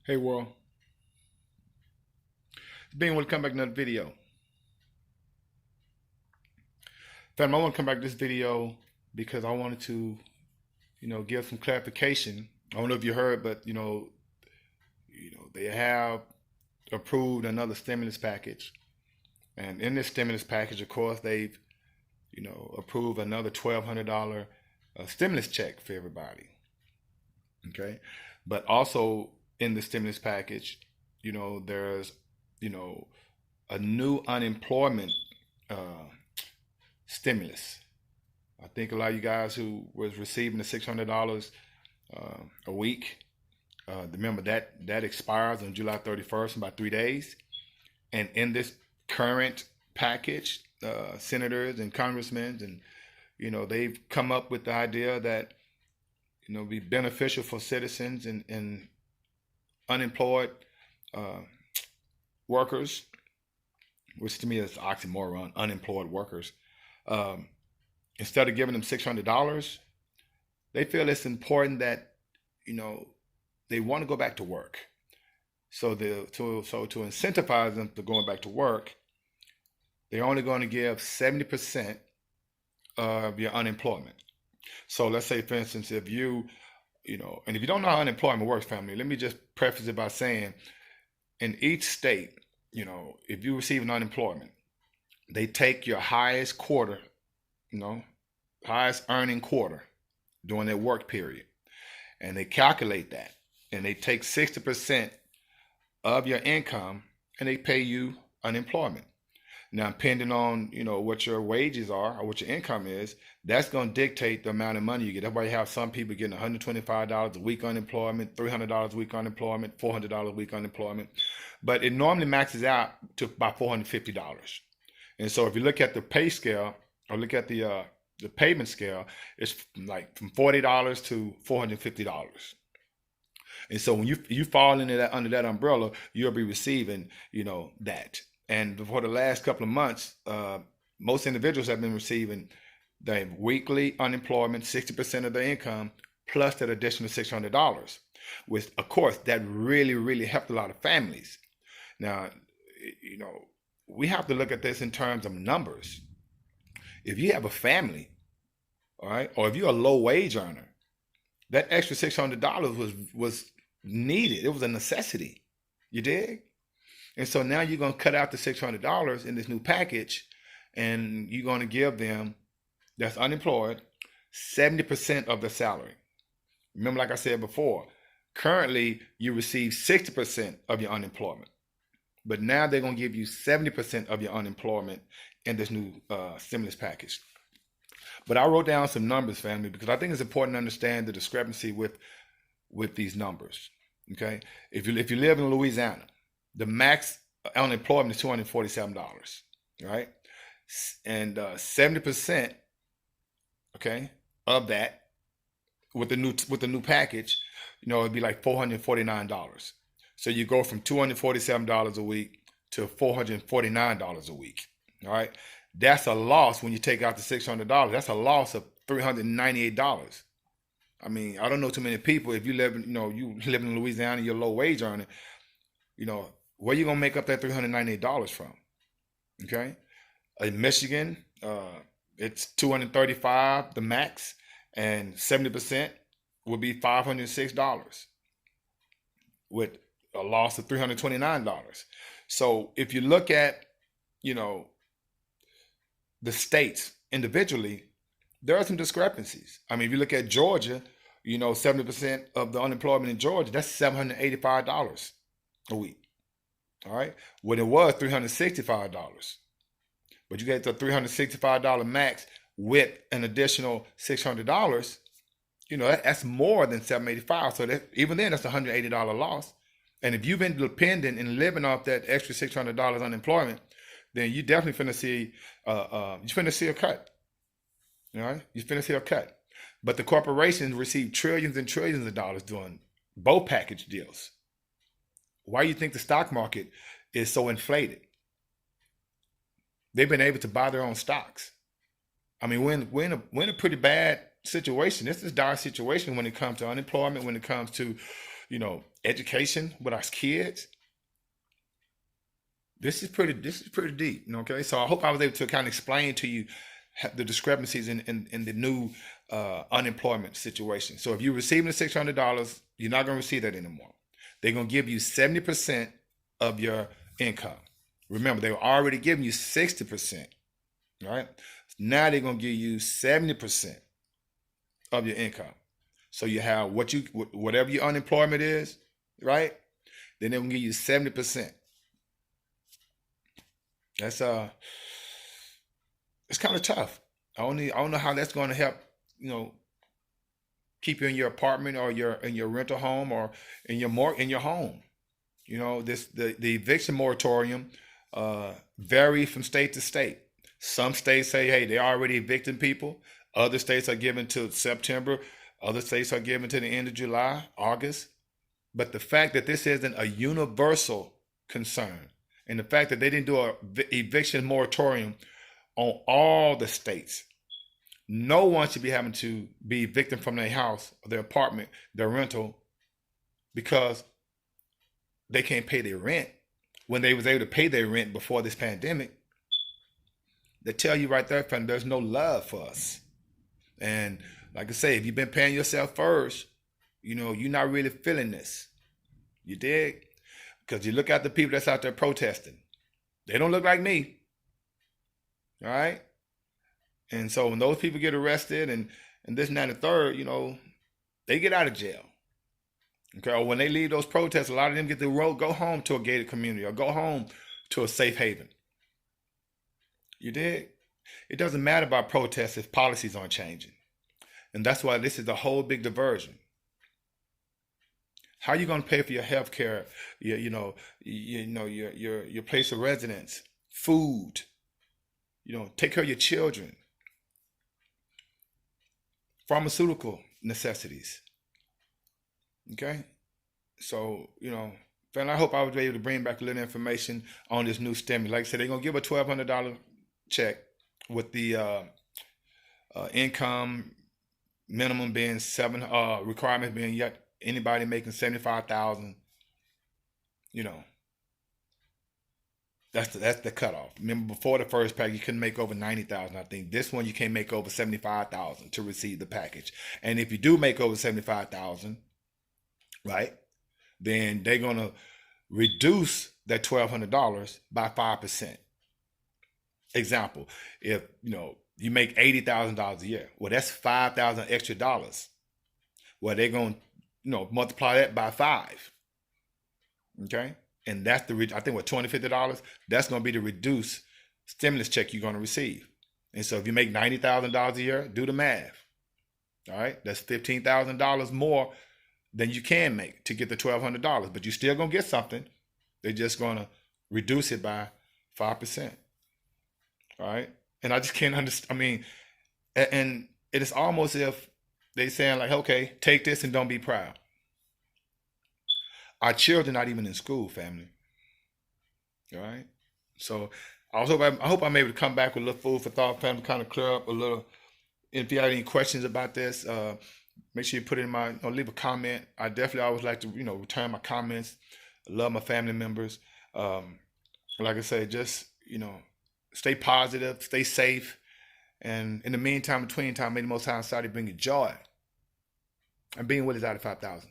Hey world, it's being able to come back to another video. Fam, I want to come back to this video because I wanted to, give some clarification. I don't know if you heard, but they have approved another stimulus package, and in this stimulus package, of course, they've, approved another $1,200 stimulus check for everybody. Okay, but also in the stimulus package, there's, you know, a new unemployment uh, stimulus. I think a lot of you guys who was receiving the $600 a week, remember that expires on July 31st in about 3 days. And in this current package, senators and congressmen and they've come up with the idea that be beneficial for citizens and unemployed uh, workers, which to me is oxymoron, unemployed workers. Um, Instead of giving them $600, they feel it's important that you know they want to go back to work. So to incentivize them to going back to work, they're only going to give 70% of your unemployment. So let's say, for instance, if and if you don't know how unemployment works, family, let me just preface it by saying, in each state, if you receive an unemployment, they take your highest quarter, you know, highest earning quarter during their work period, and they calculate that, and they take 60% of your income, and they pay you unemployment. Now, depending on what your wages are or what your income is, that's going to dictate the amount of money you get. That's why you have some people getting $125 a week unemployment, $300 a week unemployment, $400 a week unemployment, but it normally maxes out to about $450. And so, if you look at the pay scale or look at the payment scale, it's like from $40 to $450. And so when you fall into that under that umbrella, you'll be receiving that. And for the last couple of months, most individuals have been receiving the weekly unemployment, 60% of their income, plus that additional $600, which, of course, that really, really helped a lot of families. Now, you know, we have to look at this in terms of numbers. If you have a family, all right, or if you're a low wage earner, that extra $600 was needed. It was a necessity. You dig? And so now you're going to cut out the $600 in this new package, and you're going to give them that's unemployed 70% of the salary. Remember, like I said before, currently you receive 60% of your unemployment, but now they're going to give you 70% of your unemployment in this new stimulus package. But I wrote down some numbers, family, because I think it's important to understand the discrepancy with these numbers. Okay, if you live in Louisiana, the max unemployment is $247, right? And 70%, okay, of that with the new package, it'd be like $449. So you go from $247 a week to $449 a week. All right, that's a loss when you take out the $600. That's a loss of $398. I mean, I don't know too many people. If you live, you live in Louisiana, you're low wage earner. Where you gonna make up that $398 from? Okay, in Michigan, it's 235 the max, and 70% would be $506 with a loss of $329. So if you look at, you know, the states individually, there are some discrepancies. I mean, if you look at Georgia, 70% of the unemployment in Georgia, that's $785 a week. All right. When it was $365. But you get the $365 max with an additional $600, that's more than $785. So that even then, that's a $180 loss. And if you've been dependent and living off that extra $600 unemployment, then you definitely finna see a cut. All right, you finna see a cut. But the corporations receive trillions and trillions of dollars doing both package deals. Why do you think the stock market is so inflated? They've been able to buy their own stocks. I mean, we're in a pretty bad situation. This is a dire situation when it comes to unemployment, when it comes to, education with our kids. This is pretty deep. Okay, so I hope I was able to kind of explain to you the discrepancies in the new unemployment situation. So if you're receiving the $600, you're not going to receive that anymore. They're going to give you 70% of your income. Remember, they were already giving you 60%, right? Now they're going to give you 70% of your income. So you have whatever your unemployment is, right? Then they're going to give you 70%. That's it's kind of tough. I don't know how that's going to help, keep you in your apartment or in your rental home or in your home. The eviction moratorium vary from state to state. Some states say, hey, they're already evicting people. Other states are giving to September. Other states are giving to the end of July, August. But the fact that this isn't a universal concern, and the fact that they didn't do a eviction moratorium on all the states, no one should be having to be evicted from their house, their apartment, their rental, because they can't pay their rent when they was able to pay their rent before this pandemic. They tell you right there, friend, there's no love for us. And like I say, if you've been paying yourself first, you're not really feeling this. You dig? Because you look at the people that's out there protesting. They don't look like me. All right? And so when those people get arrested and this and that and the third, they get out of jail. Okay, or when they leave those protests, a lot of them get to go home to a gated community or go home to a safe haven. You dig? It doesn't matter about protests if policies aren't changing. And that's why this is a whole big diversion. How are you going to pay for your health care, your place of residence, food, take care of your children, pharmaceutical necessities? Okay? So, friend, I hope I was able to bring back a little information on this new stimulus. Like I said, they're going to give a $1,200 check with the income minimum being requirements being anybody making 75,000. That's the cutoff. Remember, before the first package, you couldn't make over 90,000. I think this one you can't make over 75,000 to receive the package. And if you do make over 75,000, right, then they're gonna reduce that $1,200 by 5%. Example: if you make $80,000 a year, well, that's 5,000 extra dollars. Well, they're gonna multiply that by 5. Okay, and that's I think $20-50. That's gonna be the reduced stimulus check you're gonna receive. And so if you make $90,000 a year, do the math. All right, that's $15,000 more than you can make to get the $1,200, but you're still gonna get something. They're just gonna reduce it by 5%. All right, and I just can't understand. I mean, and it is almost as if they saying like, okay, take this and don't be proud. Our children not even in school, family. All right, so I hope I'm able to come back with a little food for thought, family, kind of clear up a little. If you have any questions about this, make sure you put it in leave a comment. I definitely always like to, return my comments. I love my family members. Like I said, just, stay positive, stay safe. And in the meantime, between time, may the Most High Society bring you joy. And being with us out of 5,000.